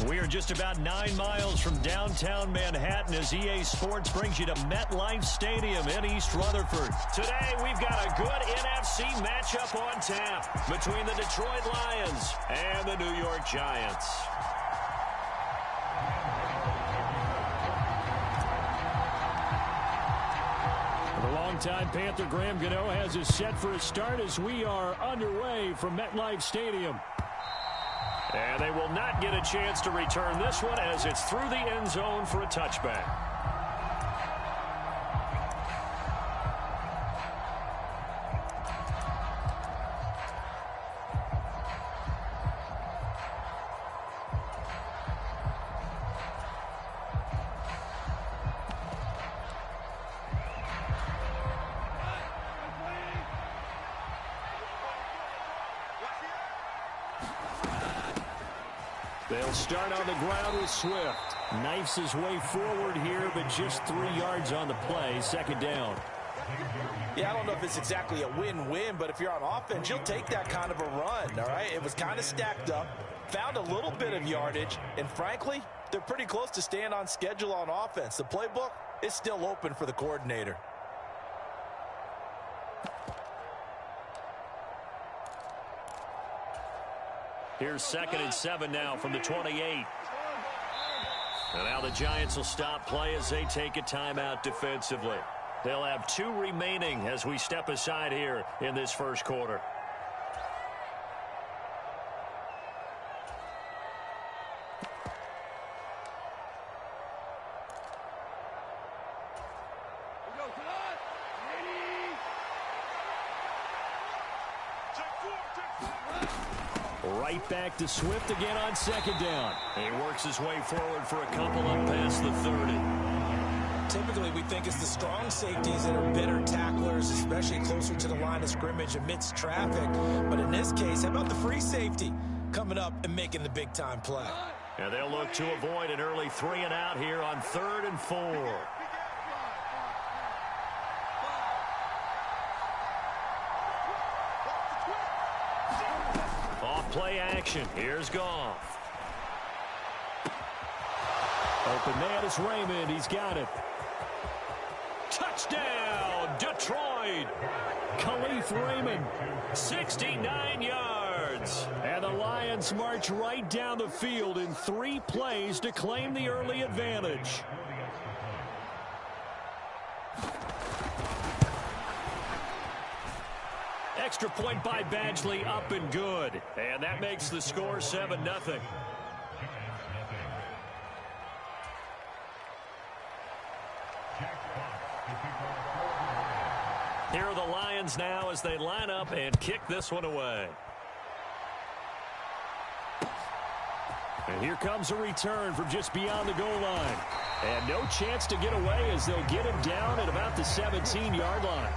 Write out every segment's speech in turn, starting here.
We are just about 9 miles from downtown Manhattan as EA Sports brings you to MetLife Stadium in East Rutherford. Today, we've got a good NFC matchup on tap between the Detroit Lions and the New York Giants. The longtime Panther Graham Gano has us set for a start as we are underway from MetLife Stadium. And they will not get a chance to return this one as it's through the end zone for a touchback. They'll start on the ground with Swift. Knifes his way forward here, but just 3 yards on the play. Second down. Yeah, I don't know if it's exactly a win-win, but if you're on offense, you'll take that kind of a run, all right? It was kind of stacked up, found a little bit of yardage, and frankly, they're pretty close to staying on schedule on offense. The playbook is still open for the coordinator. Here's 2nd and 7 now from the 28. And now the Giants will stop play as they take a timeout defensively. They'll have 2 remaining as we step aside here in this first quarter. Right back to Swift again on 2nd down. He works his way forward for a couple up past the 30. Typically, we think it's the strong safeties that are better tacklers, especially closer to the line of scrimmage amidst traffic. But in this case, how about the free safety coming up and making the big-time play? And they'll look to avoid an early 3 and out here on 3rd and 4. Play action. Here's Goff. Open man is Raymond. He's got it. Touchdown, Detroit. Khalif Raymond, 69 yards. And the Lions march right down the field in 3 plays to claim the early advantage. Extra point by Badgley, up and good. And that makes the score 7-0. Here are the Lions now as they line up and kick this one away. And here comes a return from just beyond the goal line. And no chance to get away as they'll get him down at about the 17-yard line.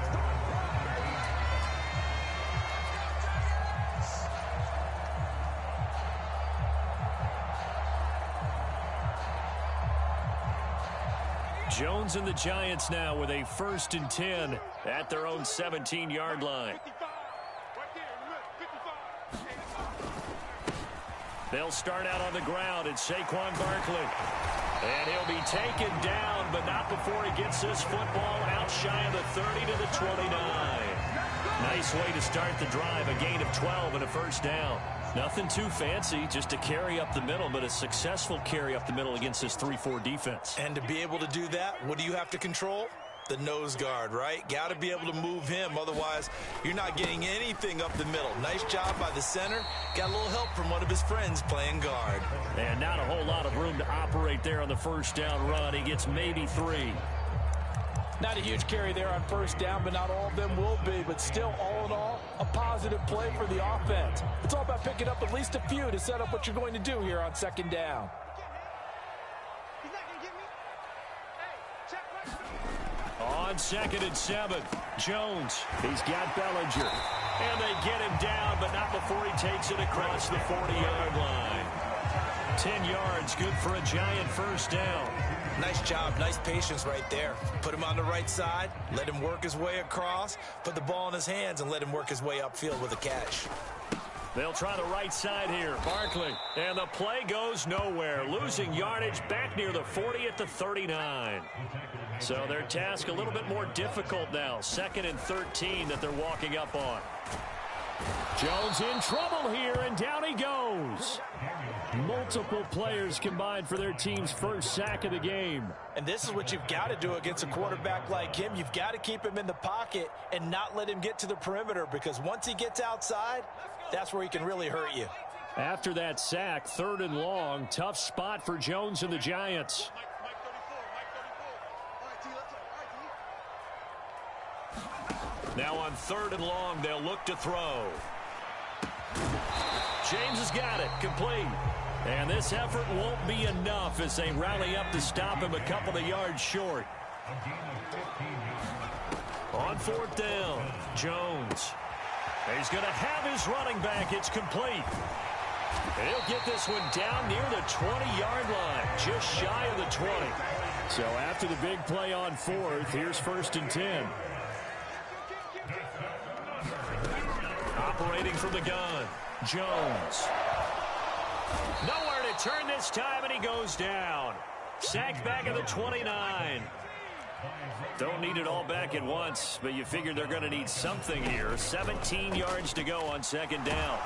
Jones and the Giants now with a 1st and 10 at their own 17-yard line. They'll start out on the ground. It's Saquon Barkley. And he'll be taken down, but not before he gets this football out shy of the 30 to the 29. Nice way to start the drive. A gain of 12 and a 1st down. Nothing too fancy, just a carry up the middle, but a successful carry up the middle against this 3-4 defense. And to be able to do that, what do you have to control? The nose guard, right? Got to be able to move him. Otherwise, you're not getting anything up the middle. Nice job by the center. Got a little help from one of his friends playing guard. And not a whole lot of room to operate there on the 1st down run. He gets maybe 3. Not a huge carry there on 1st down, but not all of them will be. But still, all in all, a positive play for the offense. It's all about picking up at least a few to set up what you're going to do here on 2nd down. On 2nd and 7, Jones. He's got Bellinger. And they get him down, but not before he takes it across the 40-yard line. 10 yards, good for a Giant 1st down. Nice job, nice patience right there. Put him on the right side, let him work his way across, put the ball in his hands, and let him work his way upfield with a catch. They'll try the right side here. Barkley. And the play goes nowhere. Losing yardage back near the 40 at the 39. So their task a little bit more difficult now. 2nd and 13 that they're walking up on. Jones in trouble here, and down he goes. Multiple players combined for their team's first sack of the game. And this is what you've got to do against a quarterback like him. You've got to keep him in the pocket and not let him get to the perimeter, because once he gets outside, that's where he can really hurt you. After that sack, 3rd and long, tough spot for Jones and the Giants. Now on 3rd and long, they'll look to throw. James has got it, complete. And this effort won't be enough as they rally up to stop him a couple of yards short. On 4th down, Jones. He's going to have his running back. It's complete. And he'll get this one down near the 20-yard line, just shy of the 20. So after the big play on 4th, here's 1st and 10. Operating from the gun, Jones. Nowhere to turn this time, and he goes down. Sacked back at the 29. Don't need it all back at once, but you figure they're going to need something here. 17 yards to go on 2nd down.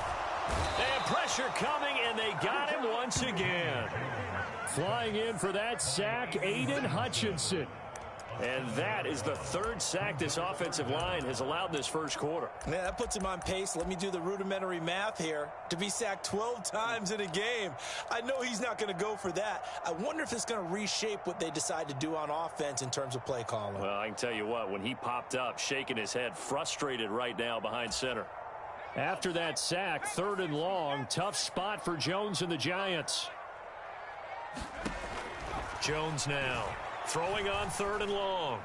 They have pressure coming, and they got him once again. Flying in for that sack, Aiden Hutchinson. And that is the 3rd sack this offensive line has allowed this first quarter. Man, that puts him on pace. Let me do the rudimentary math here. To be sacked 12 times in a game, I know he's not going to go for that. I wonder if it's going to reshape what they decide to do on offense in terms of play calling. Well, I can tell you what, when he popped up, shaking his head, frustrated right now behind center. After that sack, 3rd and long, tough spot for Jones and the Giants. Jones now. Throwing on 3rd and long.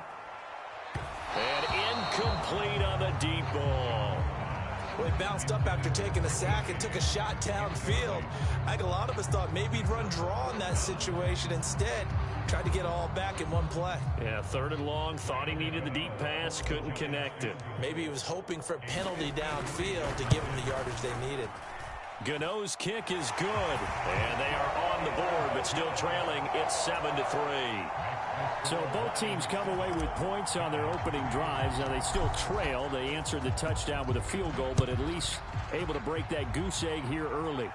And incomplete on the deep ball. Well, he bounced up after taking a sack and took a shot downfield. I think a lot of us thought maybe he'd run draw in that situation. Instead, tried to get it all back in one play. Yeah, 3rd and long, thought he needed the deep pass, couldn't connect it. Maybe he was hoping for a penalty downfield to give him the yardage they needed. Gano's kick is good, and they are on the board, but still trailing. It's 7-3. So both teams come away with points on their opening drives. Now they still trail. They answered the touchdown with a field goal, but at least able to break that goose egg here early.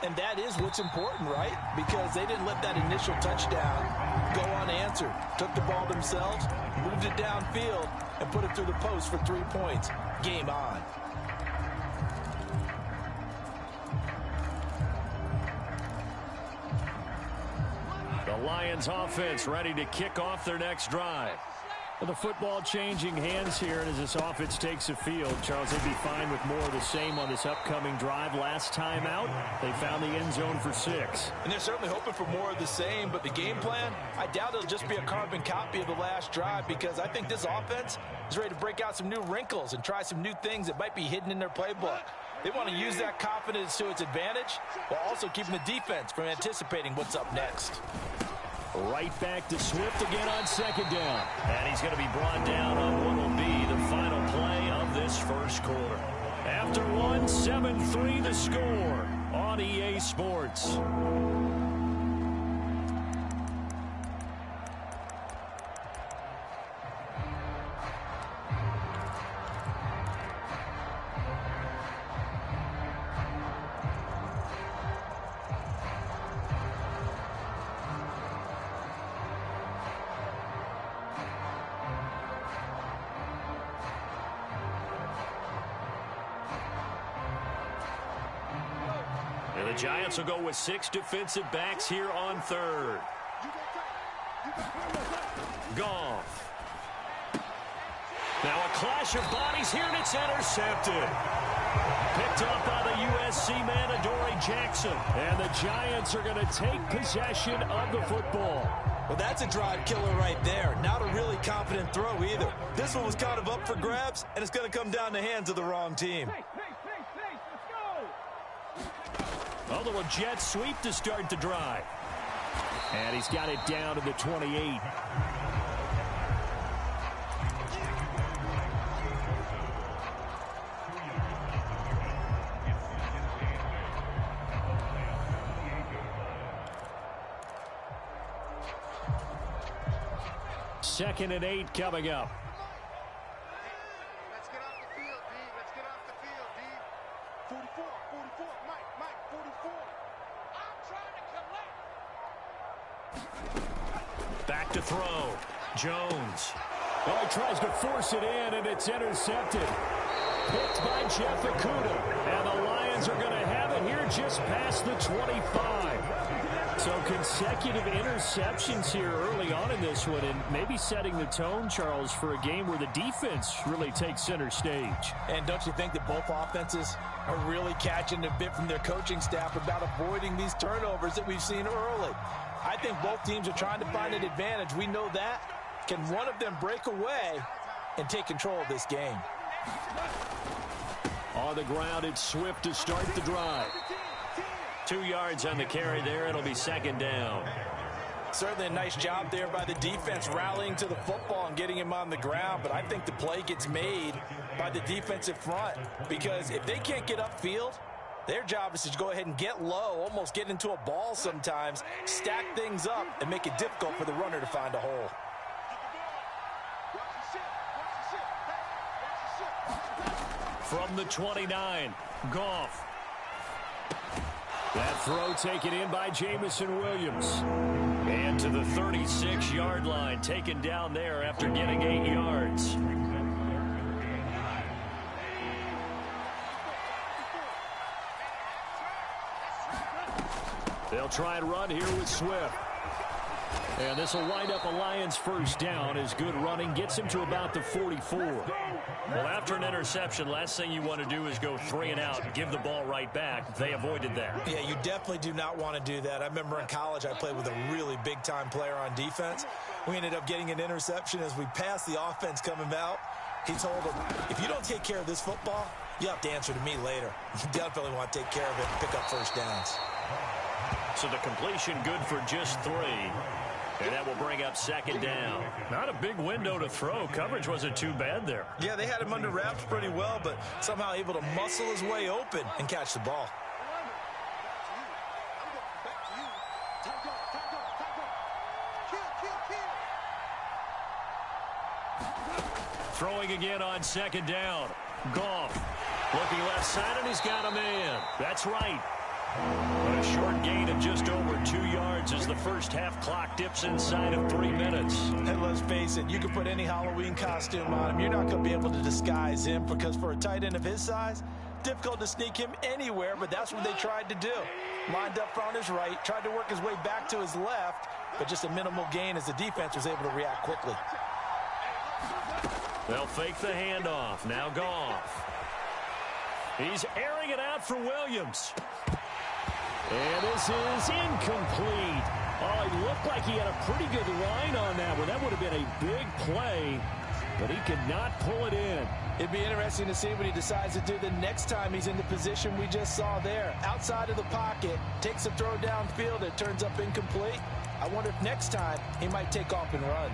And that is what's important, right? Because they didn't let that initial touchdown go unanswered. Took the ball themselves, moved it downfield, and put it through the post for 3 points. Game on. The Lions offense ready to kick off their next drive. Well, the football changing hands here, and as this offense takes the field, Charles, they'd be fine with more of the same on this upcoming drive. Last time out, they found the end zone for 6. And they're certainly hoping for more of the same, but the game plan, I doubt it'll just be a carbon copy of the last drive, because I think this offense is ready to break out some new wrinkles and try some new things that might be hidden in their playbook. They want to use that confidence to its advantage while also keeping the defense from anticipating what's up next. Right back to Swift again on 2nd down. And he's going to be brought down on what will be the final play of this first quarter. After 1, 7-3 the score on EA Sports. The Giants will go with 6 defensive backs here on 3rd. Goff. Now a clash of bodies here, and it's intercepted. Picked up by the USC man, Adoree Jackson. And the Giants are going to take possession of the football. Well, that's a drive killer right there. Not a really confident throw either. This one was kind of up for grabs, and it's going to come down the hands of the wrong team. Although a jet sweep to start the drive. And he's got it down to the 28. 2nd and 8 coming up. Let's get off the field, D. Let's get off the field, D. 44, Mike, 44. I'm trying to collect. Back to throw. Jones. Oh, he tries to force it in, and it's intercepted. Picked by Jeff Okudah. And the Lions are going to have it here just past the 25. So consecutive interceptions here early on in this one, and maybe setting the tone, Charles, for a game where the defense really takes center stage. And don't you think that both offenses are really catching a bit from their coaching staff about avoiding these turnovers that we've seen early? I think both teams are trying to find an advantage. We know that. Can one of them break away and take control of this game? On the ground, it's Swift to start the drive. 2 yards on the carry there. It'll be 2nd down. Certainly a nice job there by the defense rallying to the football and getting him on the ground. But I think the play gets made by the defensive front, because if they can't get upfield, their job is to go ahead and get low, almost get into a ball sometimes, stack things up, and make it difficult for the runner to find a hole. From the 29, Goff. That throw taken in by Jamison Williams. And to the 36-yard line, taken down there after getting 8 yards. They'll try and run here with Swift. And this will wind up a Lions first down as good running gets him to about the 44. Well, after an interception, last thing you want to do is go 3 and out and give the ball right back. They avoided that. Yeah, you definitely do not want to do that. I remember in college I played with a really big-time player on defense. We ended up getting an interception as we passed the offense coming out. He told him, if you don't take care of this football, you have to answer to me later. You definitely want to take care of it and pick up first downs. So the completion good for just 3. And that will bring up 2nd down. Not a big window to throw. Coverage wasn't too bad there. Yeah, they had him under wraps pretty well, but somehow able to muscle his way open and catch the ball. Throwing again on 2nd down. Goff looking left side, and he's got a man. That's right. A short gain of just over 2 yards as the first half clock dips inside of 3 minutes. And let's face it, you can put any Halloween costume on him. You're not going to be able to disguise him, because for a tight end of his size, difficult to sneak him anywhere, but that's what they tried to do. Lined up on his right, tried to work his way back to his left, but just a minimal gain as the defense was able to react quickly. They'll fake the handoff. Now Goff. He's airing it out for Williams. And this is incomplete. Oh, it looked like he had a pretty good line on that one. That would have been a big play, but he could not pull it in. It'd be interesting to see what he decides to do the next time he's in the position we just saw there. Outside of the pocket, takes a throw downfield, it turns up incomplete. I wonder if next time he might take off and run.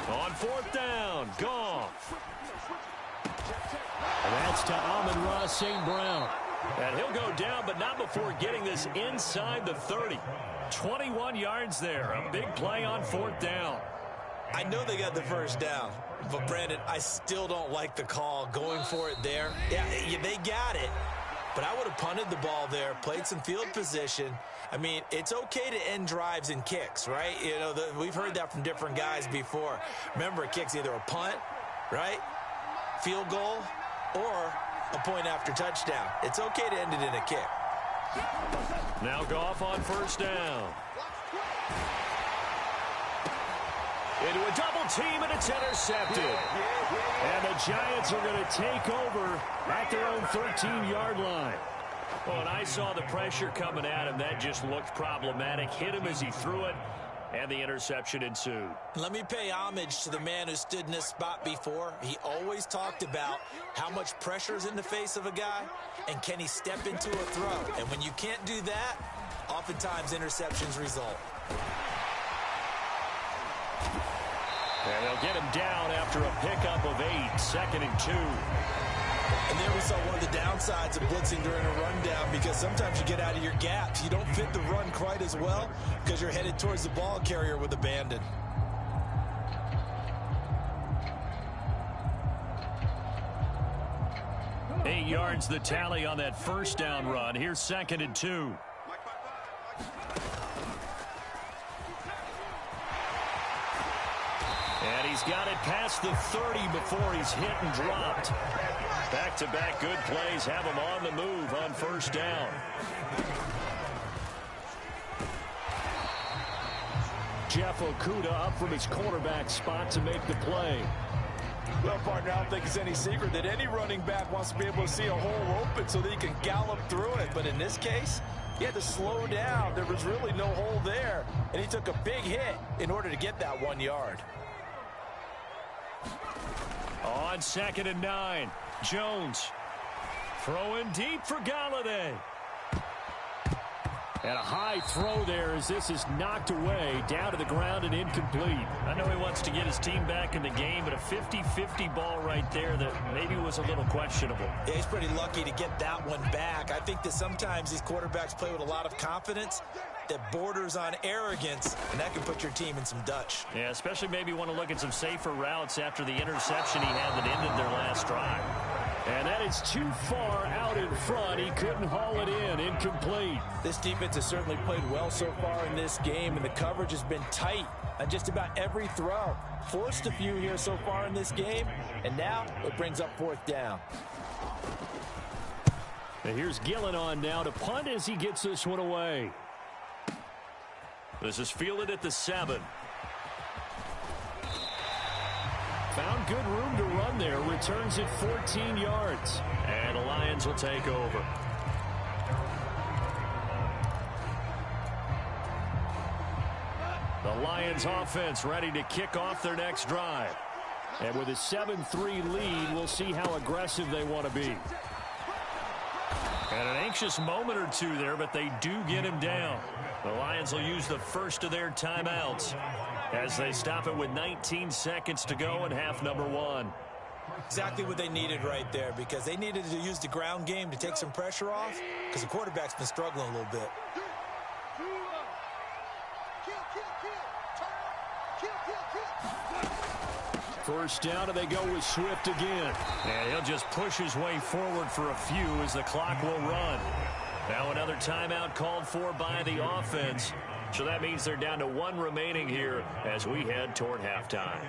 On 4th down, Goff. And that's to Amon-Ra St. Brown. And he'll go down, but not before getting this inside the 30. 21 yards there. A big play on 4th down. I know they got the first down, but Brandon, I still don't like the call going for it there. Yeah, they got it, but I would have punted the ball there, played some field position. I mean, it's okay to end drives and kicks, right? You know, we've heard that from different guys before. Remember, a kick's either a punt, right, field goal, or a point after touchdown. It's okay to end it in a kick. Now Goff on 1st down. Into a double team, and it's intercepted. And the Giants are going to take over at their own 13-yard line. Well, and I saw the pressure coming at him. That just looked problematic. Hit him as he threw it, and the interception ensued. Let me pay homage to the man who stood in this spot before. He always talked about how much pressure is in the face of a guy, and can he step into a throw. And when you can't do that, oftentimes interceptions result. And they'll get him down after a pickup of 8, 2nd and 2. And there we saw one of the downsides of blitzing during a rundown, because sometimes you get out of your gaps. You don't fit the run quite as well because you're headed towards the ball carrier with abandon. Eight yards the tally on that first down run. Here's 2nd and 2. And he's got it past the 30 before he's hit and dropped. Back-to-back good plays have him on the move on first down. Jeff Okudah up from his quarterback spot to make the play. Well, partner, I don't think it's any secret that any running back wants to be able to see a hole open so that he can gallop through it. But in this case, he had to slow down. There was really no hole there, and he took a big hit in order to get that 1 yard. On 2nd and 9, Jones throwing deep for Galladay. And a high throw there as this is knocked away, down to the ground and incomplete. I know he wants to get his team back in the game, but a 50-50 ball right there that maybe was a little questionable. Yeah, he's pretty lucky to get that one back. I think that sometimes these quarterbacks play with a lot of confidence that borders on arrogance, and that can put your team in some Dutch. Yeah, especially maybe want to look at some safer routes after the interception he had that ended their last drive. And that is too far out in front. He couldn't haul it in. Incomplete. This defense has certainly played well so far in this game, and the coverage has been tight on just about every throw. Forced a few here so far in this game, and now it brings up 4th down. And here's Gillen on now to punt as he gets this one away. This is fielded at the 7. Found good room to run there. Returns it 14 yards. And the Lions will take over. The Lions offense ready to kick off their next drive. And with a 7-3 lead, we'll see how aggressive they want to be. And an anxious moment or two there, but they do get him down. The Lions will use the first of their timeouts as they stop it with 19 seconds to go in half number 1. Exactly what they needed right there, because they needed to use the ground game to take some pressure off, because the quarterback's been struggling a little bit. First down, and they go with Swift again. And he'll just push his way forward for a few as the clock will run. Now another timeout called for by the offense. So that means they're down to 1 remaining here as we head toward halftime.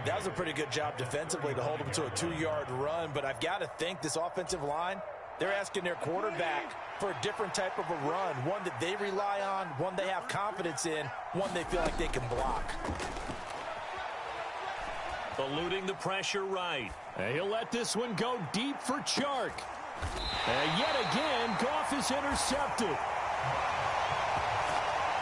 That was a pretty good job defensively to hold them to a 2-yard run, but I've got to think this offensive line, they're asking their quarterback for a different type of a run, one that they rely on, one they have confidence in, one they feel like they can block. Eluding the pressure right. And he'll let this one go deep for Chark. And yet again, Goff is intercepted.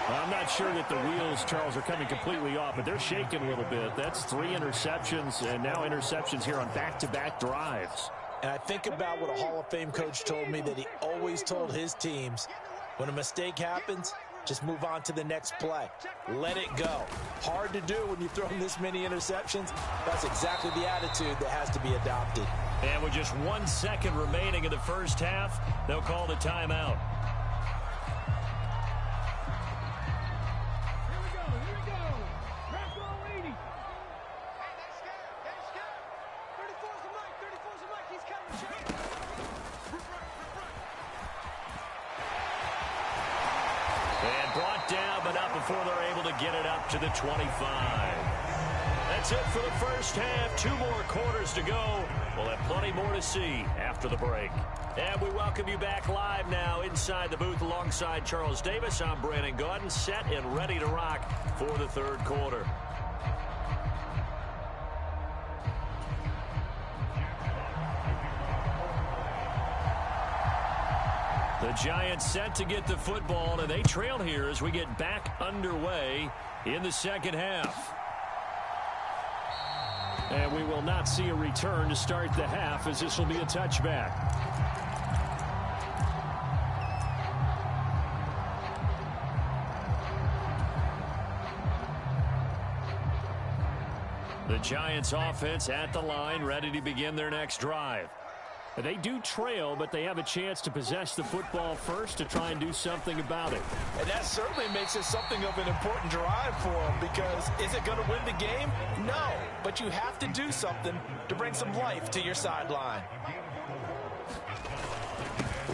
I'm not sure that the wheels, Charles, are coming completely off, but they're shaking a little bit. That's 3 interceptions, and now interceptions here on back-to-back drives. And I think about what a Hall of Fame coach told me, that he always told his teams, when a mistake happens, just move on to the next play. Let it go. Hard to do when you've thrown this many interceptions. That's exactly the attitude that has to be adopted. And with just 1 second remaining in the first half, they'll call the timeout. Before they're able to get it up to the 25. That's it for the first half. 2 more quarters to go. We'll have plenty more to see after the break. And we welcome you back live now inside the booth alongside Charles Davis. I'm Brandon Gaudin, set and ready to rock for the 3rd quarter. The Giants set to get the football, and they trail here as we get back underway in the second half. And we will not see a return to start the half, as this will be a touchback. The Giants offense at the line, ready to begin their next drive. They do trail, but they have a chance to possess the football first to try and do something about it. And that certainly makes it something of an important drive for them, because is it going to win the game? No, but you have to do something to bring some life to your sideline.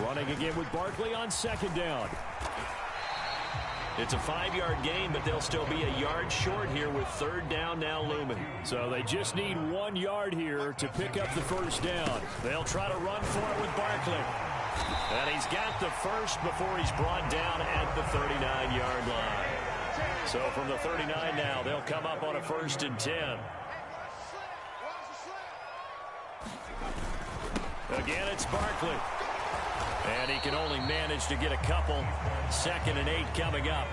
Running again with Barkley on second down. It's a 5-yard gain, but they'll still be a yard short here with third down now looming. So they just need 1 yard here to pick up the first down. They'll try to run for it with Barkley. And he's got the first before he's brought down at the 39-yard line. So from the 39 now, they'll come up on a 1st and 10. Again, it's Barkley. And he can only manage to get a couple. 2nd and 8 coming up.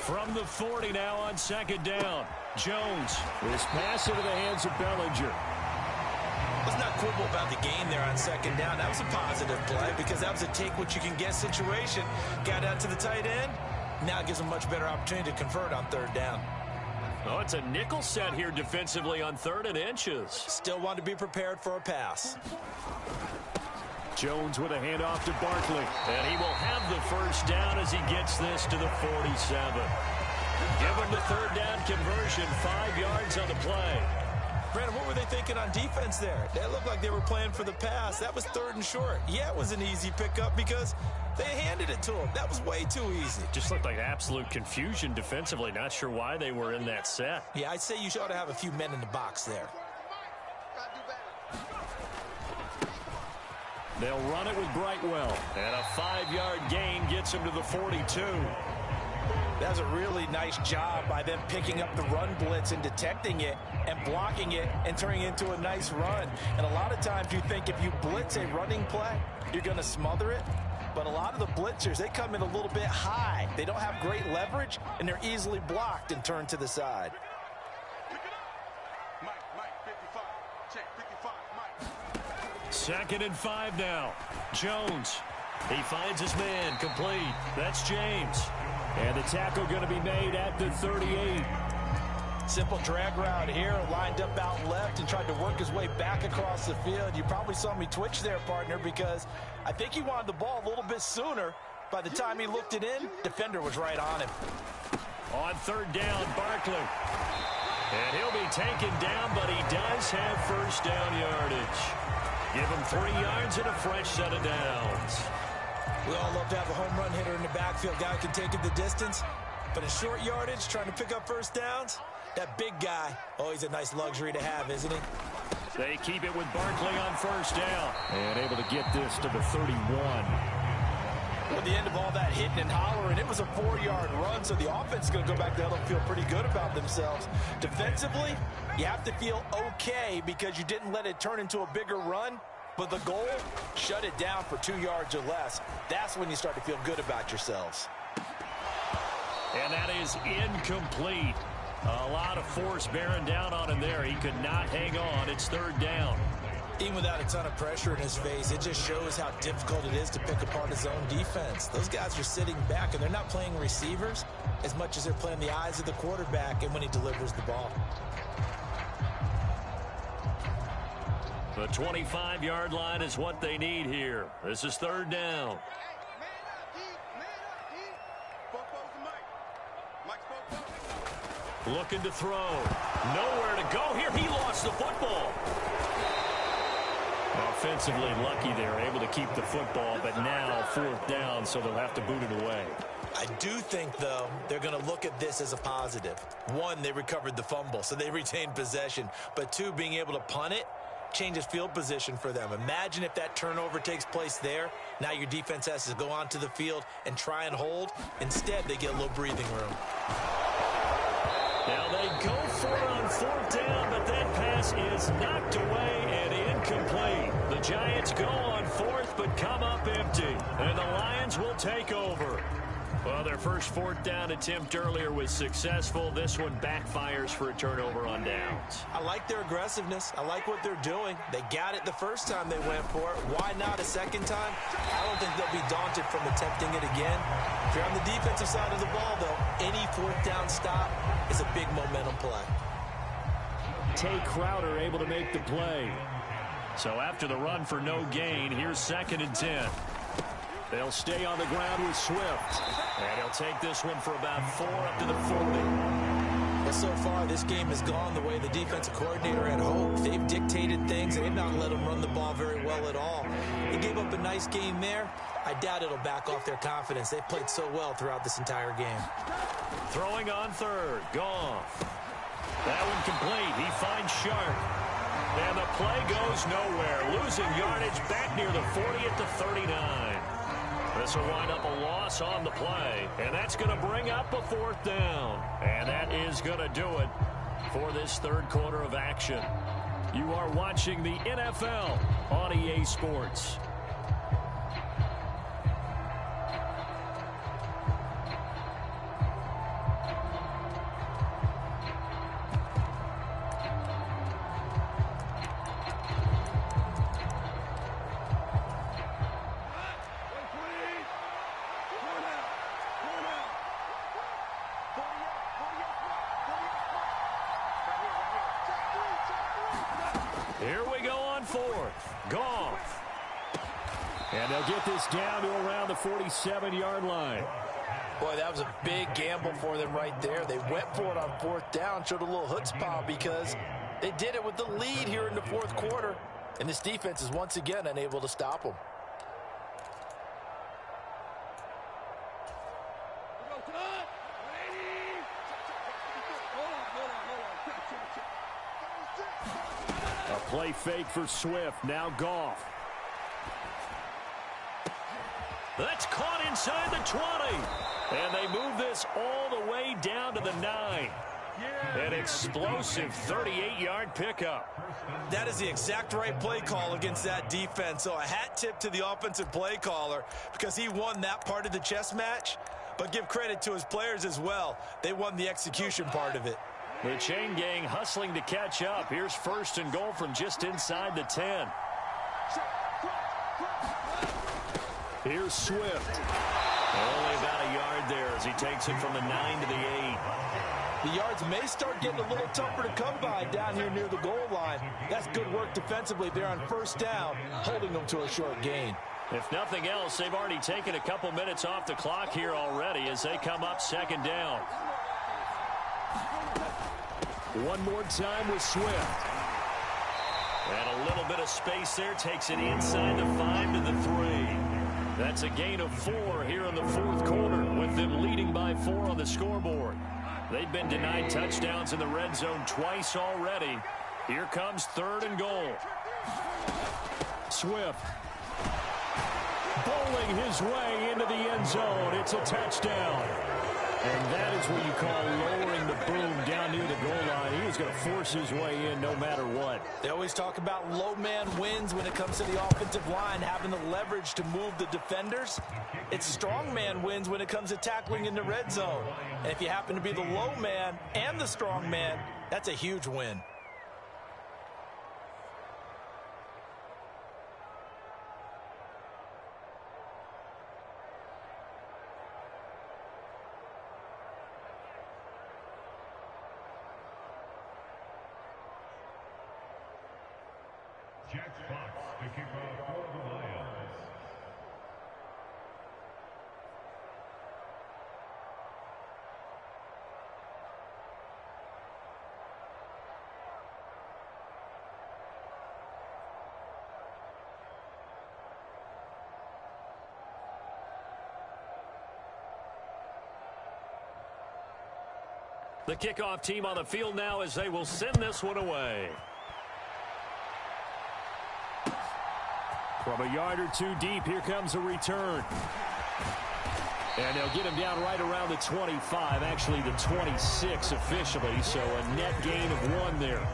From the 40 now on 2nd down. Jones. This pass into the hands of Bellinger. Let's not quibble about the gain there on 2nd down. That was a positive play because that was a take-what-you-can-get situation. Got out to the tight end. Now it gives him a much better opportunity to convert on 3rd down. Oh, it's a nickel set here defensively on 3rd and inches. Still want to be prepared for a pass. Jones with a handoff to Barkley. And he will have the first down as he gets this to the 47. Give him the 3rd down conversion, 5 yards on the play. Brandon, what were they thinking on defense there? They looked like they were playing for the pass. That was 3rd and short. Yeah, it was an easy pickup because they handed it to him. That was way too easy. Just looked like absolute confusion defensively. Not sure why they were in that set. Yeah, I'd say you ought to have a few men in the box there. They'll run it with Brightwell. And a 5-yard gain gets him to the 42. That was a really nice job by them picking up the run blitz and detecting it and blocking it and turning it into a nice run. And a lot of times you think if you blitz a running play, you're going to smother it. But a lot of the blitzers, they come in a little bit high. They don't have great leverage, and they're easily blocked and turned to the side. Mike, 55. Check, 55, Mike. 2nd and 5 now. Jones. He finds his man complete. That's James. And the tackle going to be made at the 38. Simple drag route here, lined up out left and tried to work his way back across the field. You probably saw me twitch there, partner, because I think he wanted the ball a little bit sooner. By the time he looked it in, defender was right on him. On 3rd down, Barkley. And he'll be taken down, but he does have first down yardage. Give him 3 yards and a fresh set of downs. We all love to have a home run hitter in the backfield. Guy who can take it the distance. But in short yardage, trying to pick up first downs, that big guy, oh, he's a nice luxury to have, isn't he? They keep it with Barkley on 1st down. And able to get this to the 31. At the end of all that hitting and hollering, it was a 4-yard run, so the offense is going to go back there and feel pretty good about themselves. Defensively, you have to feel okay because you didn't let it turn into a bigger run. But the goal, shut it down for 2 yards or less. That's when you start to feel good about yourselves. And that is incomplete. A lot of force bearing down on him there. He could not hang on. It's 3rd down. Even without a ton of pressure in his face, it just shows how difficult it is to pick apart his own defense. Those guys are sitting back, and they're not playing receivers as much as they're playing the eyes of the quarterback and when he delivers the ball. The 25-yard line is what they need here. This is 3rd down. Looking to throw. Nowhere to go here. He lost the football. Offensively lucky they're able to keep the football, but now 4th down, so they'll have to boot it away. I do think, though, they're going to look at this as a positive. 1, they recovered the fumble, so they retained possession. But 2, being able to punt it changes field position for them. Imagine if that turnover takes place there. Now your defense has to go onto the field and try and hold. Instead, they get a little breathing room. Now they go for it on 4th down, but that pass is knocked away and incomplete. The Giants go on 4th, but come up empty. And the Lions will take over. Well, their first fourth down attempt earlier was successful. This one backfires for a turnover on downs. I like their aggressiveness. I like what they're doing. They got it the first time they went for it. Why not a second time? I don't think they'll be daunted from attempting it again. If you're on the defensive side of the ball, though, any fourth down stop is a big momentum play. Tay Crowder able to make the play. So after the run for no gain, here's 2nd and 10. They'll stay on the ground with Swift. And he'll take this one for about 4 up to the 40. Well, so far, this game has gone the way the defensive coordinator had hoped. They've dictated things. They've not let them run the ball very well at all. They gave up a nice game there. I doubt it'll back off their confidence. They've played so well throughout this entire game. Throwing on third. Goff. That one complete. He finds Sharp. And the play goes nowhere. Losing yardage back near the 40 at the 39. This will wind up a loss on the play. And that's going to bring up a 4th down. And that is going to do it for this third quarter of action. You are watching the NFL on EA Sports. Here we go on 4th. Goff. And they'll get this down to around the 47-yard line. Boy, that was a big gamble for them right there. They went for it on 4th down, showed a little chutzpah because they did it with the lead here in the 4th quarter. And this defense is once again unable to stop them. Play fake for Swift. Now Goff. That's caught inside the 20. And they move this all the way down to the 9. An explosive 38-yard pickup. That is the exact right play call against that defense. So a hat tip to the offensive play caller because he won that part of the chess match. But give credit to his players as well. They won the execution part of it. The chain gang hustling to catch up. Here's 1st and goal from just inside the 10. Here's Swift. Only about a yard there as he takes it from the 9 to the 8. The yards may start getting a little tougher to come by down here near the goal line. That's good work defensively there on 1st down, holding them to a short gain. If nothing else, they've already taken a couple minutes off the clock here already as they come up 2nd down. One more time with Swift. And a little bit of space there. Takes it inside the 5 to the 3. That's a gain of 4 here in the 4th quarter with them leading by 4 on the scoreboard. They've been denied touchdowns in the red zone twice already. Here comes 3rd and goal. Swift. Bowling his way into the end zone. It's a touchdown. And that is what you call lowering the boom down near the goal line. He is going to force his way in no matter what. They always talk about low man wins when it comes to the offensive line, having the leverage to move the defenders. It's strong man wins when it comes to tackling in the red zone. And if you happen to be the low man and the strong man, that's a huge win. Jack Fox to kick off for the Lions. The kickoff team on the field now as they will send this one away. From a yard or 2 deep, here comes a return. And they'll get him down right around the 25, actually the 26 officially, so a net gain of 1 there.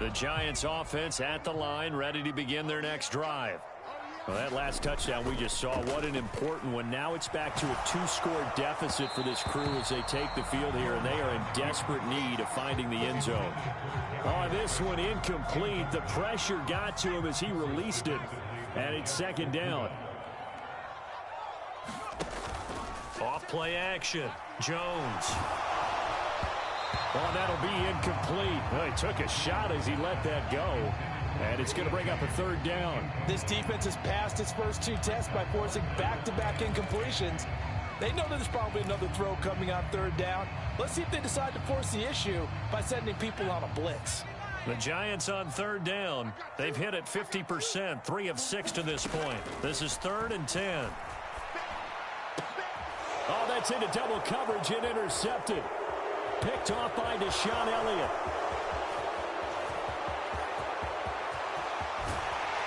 The Giants offense at the line, ready to begin their next drive. Well, that last touchdown we just saw, what an important one. Now it's back to a 2-score deficit for this crew as they take the field here, and they are in desperate need of finding the end zone. Oh, this one incomplete. The pressure got to him as he released it, and it's second down. Off play action. Jones. Oh, that'll be incomplete. Well, he took a shot as he let that go. And it's going to bring up a third down. This defense has passed its first 2 tests by forcing back-to-back incompletions. They know there's probably another throw coming on third down. Let's see if they decide to force the issue by sending people on a blitz. The Giants on third down. They've hit it 50%, 3 of 6 to this point. This is 3rd and 10. Oh, that's into double coverage and intercepted. Picked off by Deshaun Elliott.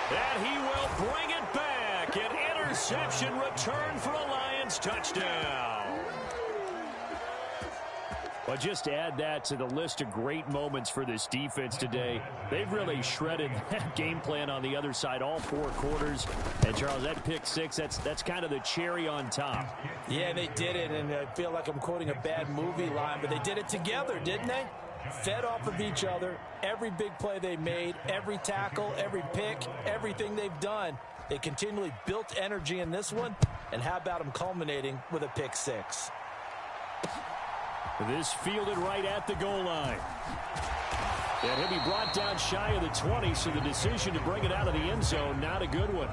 And he will bring it back. An interception return for a Lions touchdown. Well, just to add that to the list of great moments for this defense today. They've really shredded that game plan on the other side all 4 quarters. And, Charles, that pick 6, that's kind of the cherry on top. Yeah, they did it, and I feel like I'm quoting a bad movie line, but they did it together, didn't they? Fed off of each other, every big play they made, every tackle, every pick, everything they've done. They continually built energy in this one, and how about them culminating with a pick 6? This fielded right at the goal line. And he'll be brought down shy of the 20, so the decision to bring it out of the end zone, not a good one.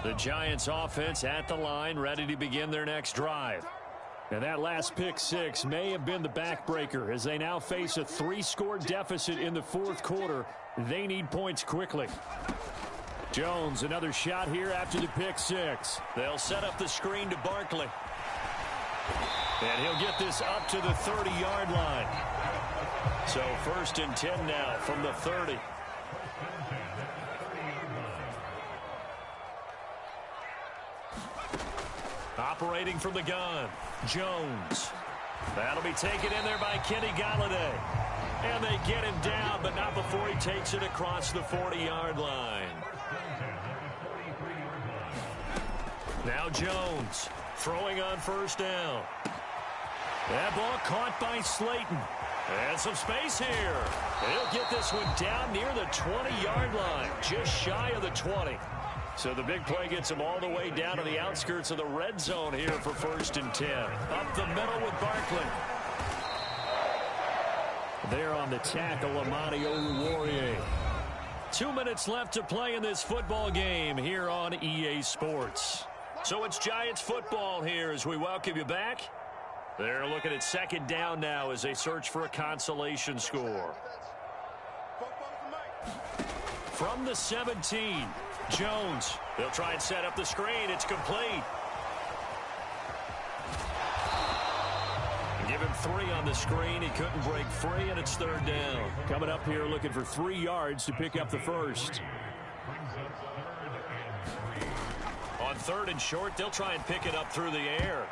The Giants offense at the line, ready to begin their next drive. And that last pick 6 may have been the backbreaker as they now face a 3-score deficit in the 4th quarter. They need points quickly. Jones, another shot here after the pick 6. They'll set up the screen to Barkley. And he'll get this up to the 30-yard line. So 1st and 10 now from the 30. Operating from the gun, Jones. That'll be taken in there by Kenny Galladay. And they get him down, but not before he takes it across the 40-yard line. Now Jones throwing on 1st down. That ball caught by Slayton. And some space here. He'll get this one down near the 20-yard line, just shy of the 20. So the big play gets him all the way down to the outskirts of the red zone here for 1st and 10. Up the middle with Barkley. There on the tackle, Amani Oruwariye. 2 minutes left to play in this football game here on EA Sports. So it's Giants football here as we welcome you back. They're looking at 2nd down now as they search for a consolation score. From the 17, Jones. They'll try and set up the screen. It's complete. Give him 3 on the screen. He couldn't break free, and it's 3rd down. Coming up here looking for 3 yards to pick up the 1st. On 3rd and short, they'll try and pick it up through the air.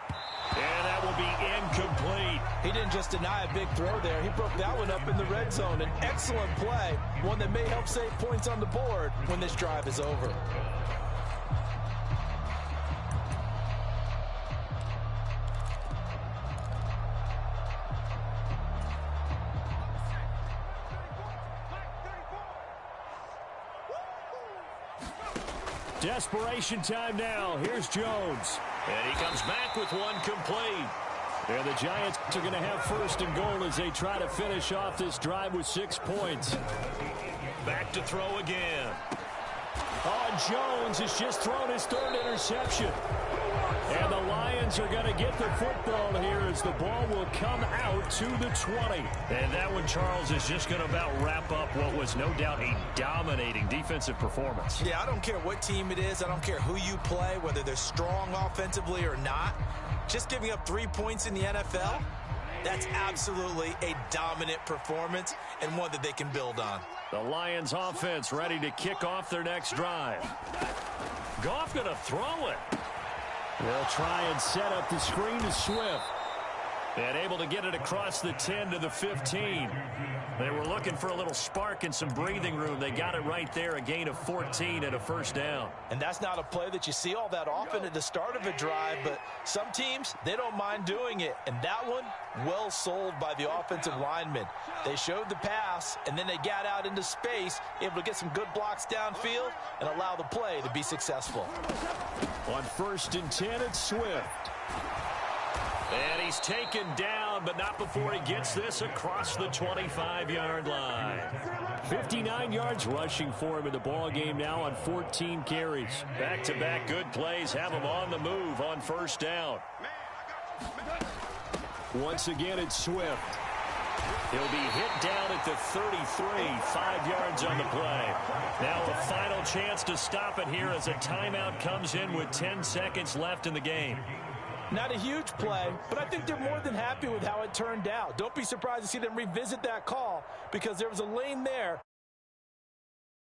And that will be incomplete. He didn't just deny a big throw there. He broke that one up in the red zone. An excellent play, one that may help save points on the board when this drive is over. Desperation time now. Here's Jones. And he comes back with one complete. And the Giants are going to have 1st and goal as they try to finish off this drive with 6 points. Back to throw again. Oh, Jones has just thrown his 3rd interception. And the Lions are going to get the football here as the ball will come out to the 20. And that one, Charles, is just going to about wrap up what was no doubt a dominating defensive performance. Yeah, I don't care what team it is. I don't care who you play, whether they're strong offensively or not. Just giving up 3 points in the NFL, That's absolutely a dominant performance and one that they can build on. The Lions offense ready to kick off their next drive. Goff going to throw it. They'll try and set up the screen to Swift. And able to get it across the 10 to the 15. They were looking for a little spark and some breathing room. They got it right there, a gain of 14 and a first down. And that's not a play that you see all that often at the start of a drive, but some teams, they don't mind doing it. And that one, well sold by the offensive linemen. They showed the pass, and then they got out into space, able to get some good blocks downfield and allow the play to be successful. On 1st and 10, it's Swift. And he's taken down, but not before he gets this across the 25-yard line. 59 yards rushing for him in the ball game now on 14 carries. Back-to-back good plays have him on the move on 1st down. Once again, it's Swift. He'll be hit down at the 33, 5 yards on the play. Now a final chance to stop it here as a timeout comes in with 10 seconds left in the game. Not a huge play, but I think they're more than happy with how it turned out. Don't be surprised to see them revisit that call because there was a lane there